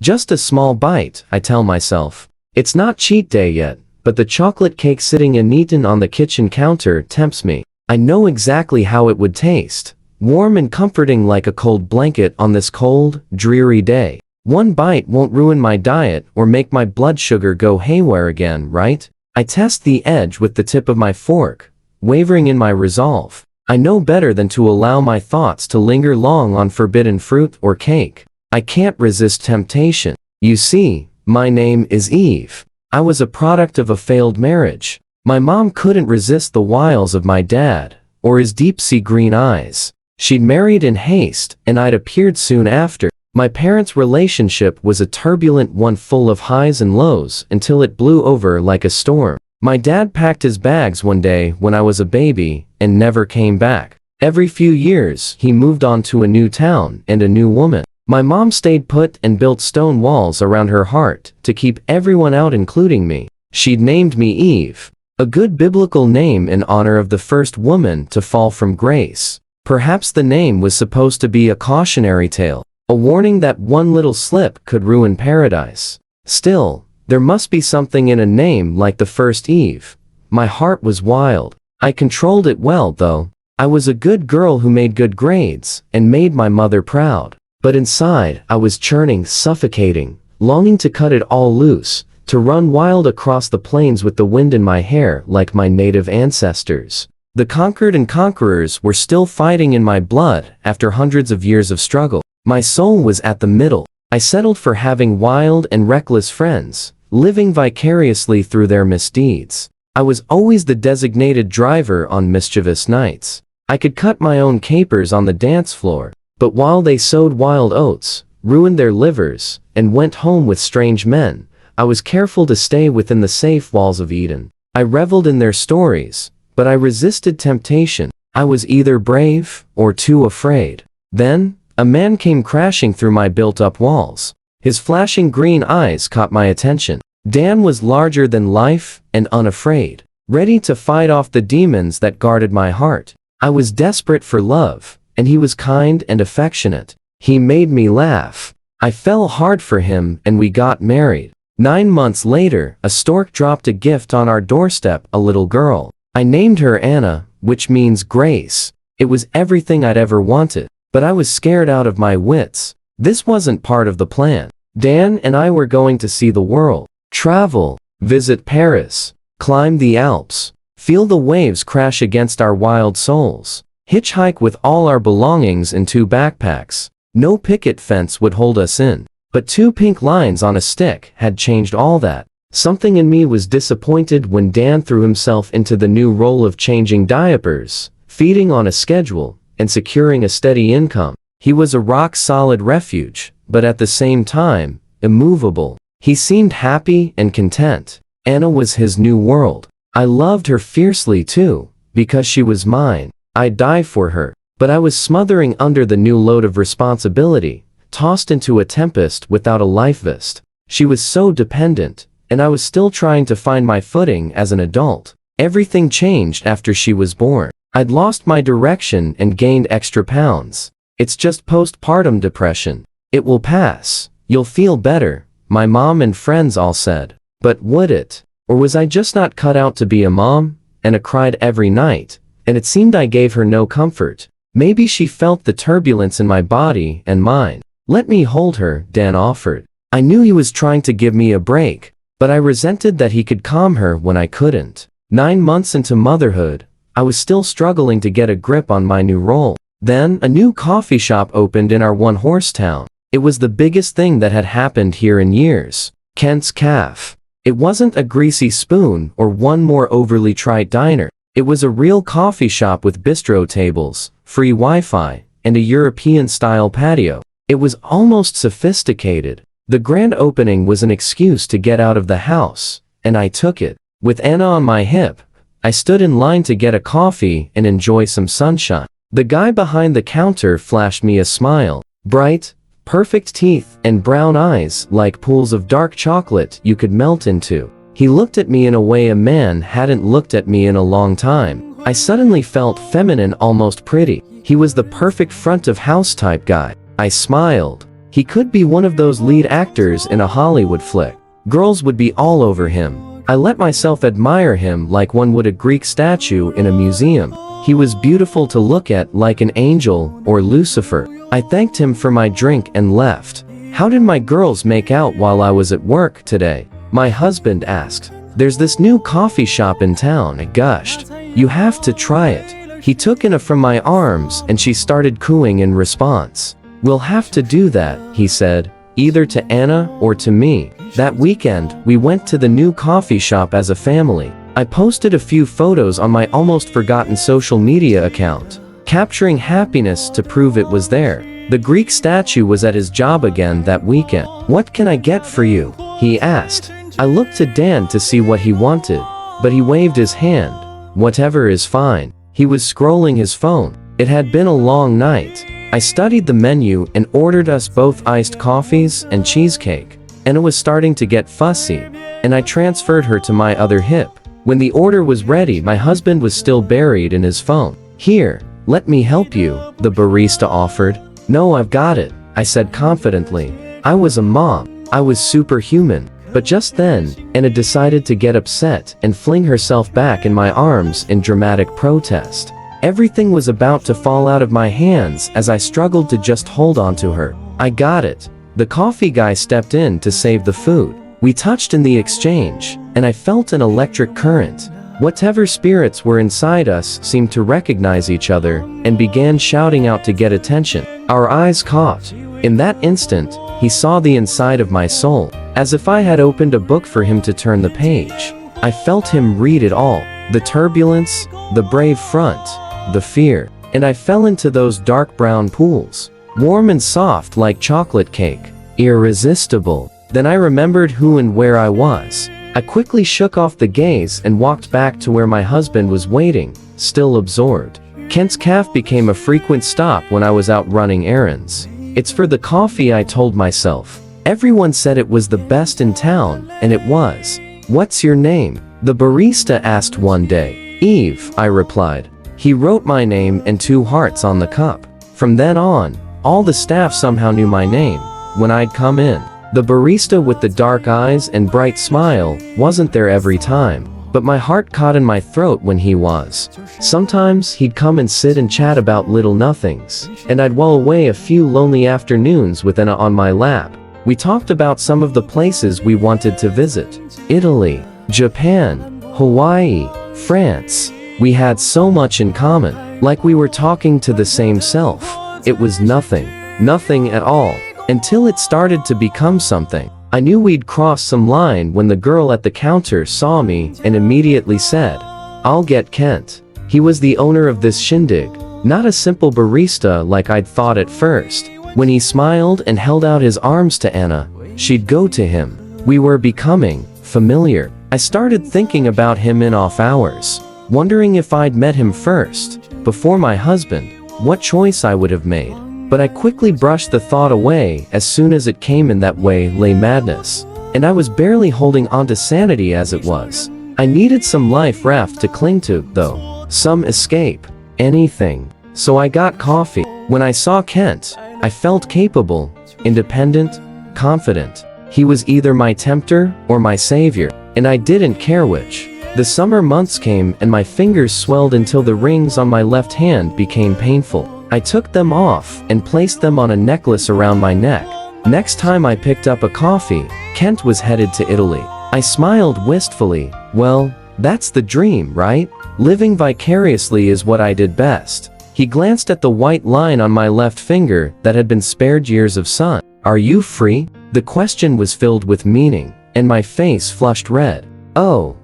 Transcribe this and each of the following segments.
Just a small bite, I tell myself. It's not cheat day yet, but the chocolate cake sitting uneaten on the kitchen counter tempts me. I know exactly how it would taste. Warm and comforting like a cold blanket on this cold, dreary day. One bite won't ruin my diet or make my blood sugar go haywire again, right? I test the edge with the tip of my fork, wavering in my resolve. I know better than to allow my thoughts to linger long on forbidden fruit or cake. I can't resist temptation. You see, my name is Eve. I was a product of a failed marriage. My mom couldn't resist the wiles of my dad, or his deep-sea green eyes. She'd married in haste, and I'd appeared soon after. My parents' relationship was a turbulent one full of highs and lows until it blew over like a storm. My dad packed his bags one day when I was a baby and never came back. Every few years, he moved on to a new town and a new woman. My mom stayed put and built stone walls around her heart to keep everyone out, including me. She'd named me Eve, a good biblical name in honor of the first woman to fall from grace. Perhaps the name was supposed to be a cautionary tale, a warning that one little slip could ruin paradise. Still, there must be something in a name like the first Eve. My heart was wild. I controlled it well, though. I was a good girl who made good grades and made my mother proud. But inside, I was churning, suffocating, longing to cut it all loose, to run wild across the plains with the wind in my hair like my native ancestors. The conquered and conquerors were still fighting in my blood after hundreds of years of struggle. My soul was at the middle. I settled for having wild and reckless friends, living vicariously through their misdeeds. I was always the designated driver on mischievous nights. I could cut my own capers on the dance floor. But while they sowed wild oats, ruined their livers, and went home with strange men, I was careful to stay within the safe walls of Eden. I reveled in their stories, but I resisted temptation. I was either brave or too afraid. Then, a man came crashing through my built-up walls. His flashing green eyes caught my attention. Dan was larger than life and unafraid, ready to fight off the demons that guarded my heart. I was desperate for love, and he was kind and affectionate. He made me laugh. I fell hard for him and we got married. 9 months later, a stork dropped a gift on our doorstep, a little girl. I named her Anna, which means grace. It was everything I'd ever wanted, but I was scared out of my wits. This wasn't part of the plan. Dan and I were going to see the world, travel, visit Paris, climb the Alps, feel the waves crash against our wild souls. Hitchhike with all our belongings in 2 backpacks. No picket fence would hold us in, but 2 pink lines on a stick had changed all that. Something in me was disappointed when Dan threw himself into the new role of changing diapers, feeding on a schedule, and securing a steady income. He was a rock-solid refuge, but at the same time, immovable. He seemed happy and content. Anna was his new world. I loved her fiercely too, because she was mine. I'd die for her, but I was smothering under the new load of responsibility, tossed into a tempest without a life vest. She was so dependent, and I was still trying to find my footing as an adult. Everything changed after she was born. I'd lost my direction and gained extra pounds. It's just postpartum depression. It will pass. You'll feel better, my mom and friends all said. But would it? Or was I just not cut out to be a mom? And I cried every night. And it seemed I gave her no comfort. Maybe she felt the turbulence in my body and mind. Let me hold her, Dan offered. I knew he was trying to give me a break, but I resented that he could calm her when I couldn't. 9 months into motherhood, I was still struggling to get a grip on my new role. Then, a new coffee shop opened in our one-horse town. It was the biggest thing that had happened here in years. Kent's Cafe. It wasn't a greasy spoon or one more overly trite diner. It was a real coffee shop with bistro tables, free Wi-Fi, and a European-style patio. It was almost sophisticated. The grand opening was an excuse to get out of the house, and I took it. With Anna on my hip, I stood in line to get a coffee and enjoy some sunshine. The guy behind the counter flashed me a smile. Bright, perfect teeth and brown eyes like pools of dark chocolate you could melt into. He looked at me in a way a man hadn't looked at me in a long time. I suddenly felt feminine, almost pretty. He was the perfect front of house type guy. I smiled. He could be one of those lead actors in a Hollywood flick. Girls would be all over him. I let myself admire him like one would a Greek statue in a museum. He was beautiful to look at, like an angel or Lucifer. I thanked him for my drink and left. How did my girls make out while I was at work today? My husband asked. There's this new coffee shop in town, I gushed. You have to try it. He took Anna from my arms and she started cooing in response. We'll have to do that, he said, either to Anna or to me. That weekend, we went to the new coffee shop as a family. I posted a few photos on my almost forgotten social media account, capturing happiness to prove it was there. The Greek statue was at his job again that weekend. What can I get for you? He asked. I looked to Dan to see what he wanted, but he waved his hand. Whatever is fine. He was scrolling his phone. It had been a long night. I studied the menu and ordered us both iced coffees and cheesecake. Anna was starting to get fussy, and I transferred her to my other hip. When the order was ready, my husband was still buried in his phone. Here, let me help you, the barista offered. No, I've got it, I said confidently. I was a mom. I was superhuman. But just then, Anna decided to get upset and fling herself back in my arms in dramatic protest. Everything was about to fall out of my hands as I struggled to just hold on to her. I got it. The coffee guy stepped in to save the food. We touched in the exchange, and I felt an electric current. Whatever spirits were inside us seemed to recognize each other and began shouting out to get attention. Our eyes caught. In that instant, he saw the inside of my soul, as if I had opened a book for him to turn the page. I felt him read it all. The turbulence, the brave front, the fear. And I fell into those dark brown pools, warm and soft like chocolate cake. Irresistible. Then I remembered who and where I was. I quickly shook off the gaze and walked back to where my husband was waiting, still absorbed. Kent's Cafe became a frequent stop when I was out running errands. It's for the coffee, I told myself. Everyone said it was the best in town, and it was. What's your name? The barista asked one day. Eve, I replied. He wrote my name and 2 hearts on the cup. From then on, all the staff somehow knew my name when I'd come in. The barista with the dark eyes and bright smile wasn't there every time, but my heart caught in my throat when he was. Sometimes he'd come and sit and chat about little nothings, and I'd while away a few lonely afternoons with Anna on my lap. We talked about some of the places we wanted to visit. Italy, Japan, Hawaii, France. We had so much in common, like we were talking to the same self. It was nothing at all. Until it started to become something. I knew we'd crossed some line when the girl at the counter saw me and immediately said, I'll get Kent. He was the owner of this shindig, not a simple barista like I'd thought at first. When he smiled and held out his arms to Anna, she'd go to him. We were becoming familiar. I started thinking about him in off hours, wondering if I'd met him first, before my husband, what choice I would have made. But I quickly brushed the thought away as soon as it came. In that way lay madness. And I was barely holding on to sanity as it was. I needed some life raft to cling to, though. Some escape. Anything. So I got coffee. When I saw Kent, I felt capable, independent, confident. He was either my tempter or my savior, and I didn't care which. The summer months came and my fingers swelled until the rings on my left hand became painful. I took them off and placed them on a necklace around my neck. Next time I picked up a coffee, Kent was headed to Italy. I smiled wistfully. Well, that's the dream, right? Living vicariously is what I did best. He glanced at the white line on my left finger that had been spared years of sun. Are you free? The question was filled with meaning, and my face flushed red. Oh,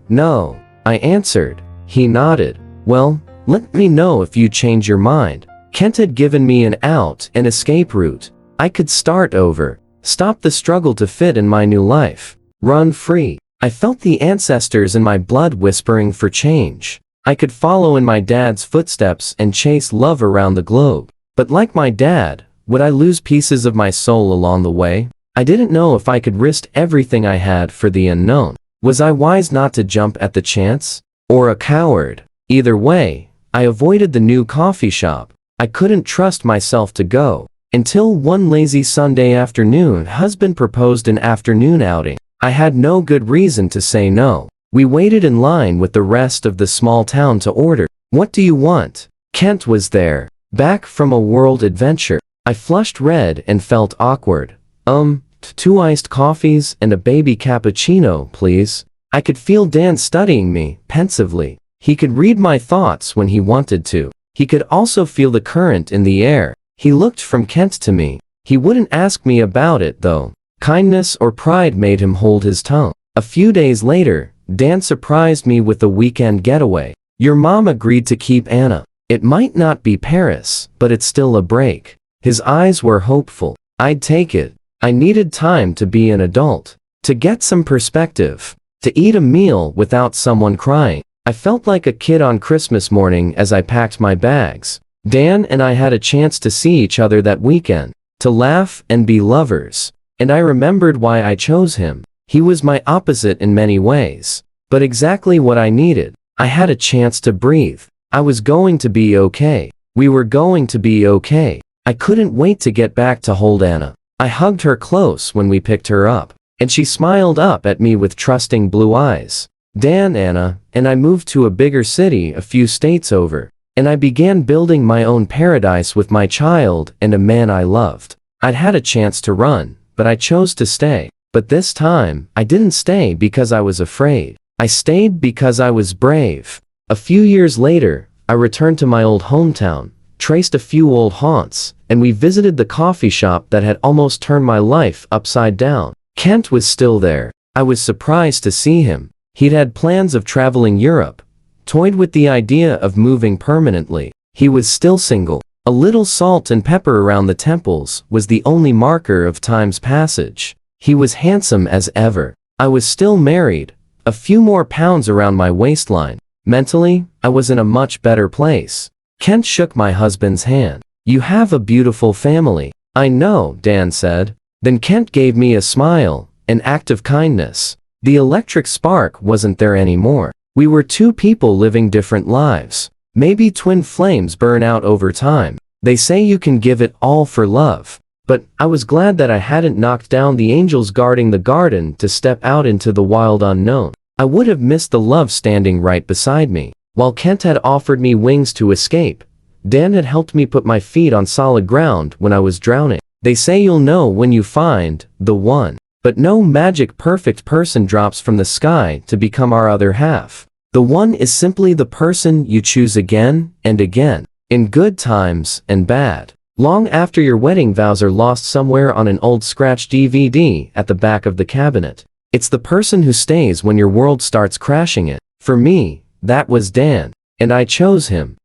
no, I answered. He nodded. Well, let me know if you change your mind. Kent had given me an out and escape route. I could start over, stop the struggle to fit in my new life, run free. I felt the ancestors in my blood whispering for change. I could follow in my dad's footsteps and chase love around the globe. But like my dad, would I lose pieces of my soul along the way? I didn't know if I could risk everything I had for the unknown. Was I wise not to jump at the chance? Or a coward? Either way, I avoided the new coffee shop. I couldn't trust myself to go. Until one lazy Sunday afternoon, husband proposed an afternoon outing. I had no good reason to say no. We waited in line with the rest of the small town to order. What do you want? Kent was there, back from a world adventure. I flushed red and felt awkward. 2 iced coffees and a baby cappuccino, please. I could feel Dan studying me, pensively. He could read my thoughts when he wanted to. He could also feel the current in the air. He looked from Kent to me. He wouldn't ask me about it, though. Kindness or pride made him hold his tongue. A few days later, Dan surprised me with a weekend getaway. Your mom agreed to keep Anna. It might not be Paris, but it's still a break. His eyes were hopeful. I'd take it. I needed time to be an adult. To get some perspective. To eat a meal without someone crying. I felt like a kid on Christmas morning as I packed my bags. Dan and I had a chance to see each other that weekend. To laugh and be lovers. And I remembered why I chose him. He was my opposite in many ways. But exactly what I needed. I had a chance to breathe. I was going to be okay. We were going to be okay. I couldn't wait to get back to hold Anna. I hugged her close when we picked her up. And she smiled up at me with trusting blue eyes. Dan, Anna, and I moved to a bigger city a few states over. And I began building my own paradise with my child and a man I loved. I'd had a chance to run, but I chose to stay. But this time, I didn't stay because I was afraid. I stayed because I was brave. A few years later, I returned to my old hometown, traced a few old haunts, and we visited the coffee shop that had almost turned my life upside down. Kent was still there. I was surprised to see him. He'd had plans of traveling Europe, toyed with the idea of moving permanently. He was still single. A little salt and pepper around the temples was the only marker of time's passage. He was handsome as ever. I was still married. A few more pounds around my waistline. Mentally, I was in a much better place. Kent shook my husband's hand. You have a beautiful family. I know, Dan said. Then Kent gave me a smile, an act of kindness. The electric spark wasn't there anymore. We were two people living different lives. Maybe twin flames burn out over time. They say you can give it all for love. But I was glad that I hadn't knocked down the angels guarding the garden to step out into the wild unknown. I would have missed the love standing right beside me. While Kent had offered me wings to escape, Dan had helped me put my feet on solid ground when I was drowning. They say you'll know when you find the one. But no magic perfect person drops from the sky to become our other half. The one is simply the person you choose again and again, in good times and bad. Long after your wedding vows are lost somewhere on an old scratch DVD at the back of the cabinet. It's the person who stays when your world starts crashing it. For me, that was Dan. And I chose him.